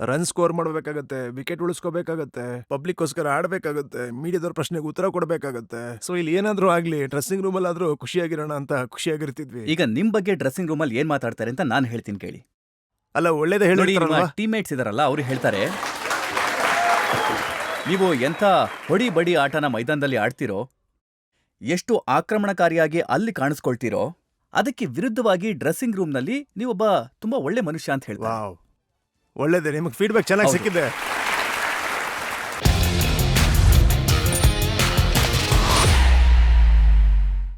ರನ್ ಸ್ಕೋರ್ ಮಾಡ್ಬೇಕಾಗತ್ತೆ, ವಿಕೆಟ್ ಉಳಿಸ್ಕೋಬೇಕಾಗತ್ತೆ, ಪಬ್ಲಿಕ್ಗೋಸ್ಕರ ಆಡ್ಬೇಕಾಗತ್ತೆ, ಮೀಡಿಯಾದವ್ರ ಪ್ರಶ್ನೆಗೆ ಉತ್ತರ ಕೊಡ್ಬೇಕಾಗತ್ತೆ. ಸೊ ಇಲ್ಲಿ ಏನಾದ್ರೂ ಆಗ್ಲಿ, ಡ್ರೆಸ್ಸಿಂಗ್ ರೂಮ್ ಅಲ್ಲಿ ಆದ್ರೂ ಖುಷಿಯಾಗಿರೋಣ ಅಂತ ಖುಷಿಯಾಗಿರ್ತಿದ್ವಿ. ಈಗ ನಿಮ್ ಬಗ್ಗೆ ಡ್ರೆಸ್ಸಿಂಗ್ ರೂಮ್ ಅಲ್ಲಿ ಏನ್ ಮಾತಾಡ್ತಾರೆ ಅಂತ ನಾನು ಹೇಳ್ತೀನಿ ಕೇಳಿ. ಅಲ್ಲ, ಒಳ್ಳೇದೇ ಹೇಳ್ತಾರಲ್ವಾ. ಟೀಮ್ಮೇಟ್ಸ್ ಇದಾರಲ್ಲ, ಅವ್ರು ಹೇಳ್ತಾರೆ, ನೀವು ಎಂಥ ಹೊಡಿ ಬಡಿ ಆಟನ ಮೈದಾನದಲ್ಲಿ ಆಡ್ತಿರೋ, ಎಷ್ಟು ಆಕ್ರಮಣಕಾರಿಯಾಗಿ ಅಲ್ಲಿ ಕಾಣಿಸ್ಕೊಳ್ತೀರೋ, ಅದಕ್ಕೆ ವಿರುದ್ಧವಾಗಿ ಡ್ರೆಸ್ಸಿಂಗ್ ರೂಮ್ನಲ್ಲಿ ನೀವೊಬ್ಬ ತುಂಬಾ ಒಳ್ಳೆ ಮನುಷ್ಯ ಅಂತ ಹೇಳ್ತಾರೆ. ಒಳ್ಳೇದೇ, ನಿಮಗೆ ಫೀಡ್ಬ್ಯಾಕ್ ಚೆನ್ನಾಗಿ ಸಿಕ್ಕಿದೆ.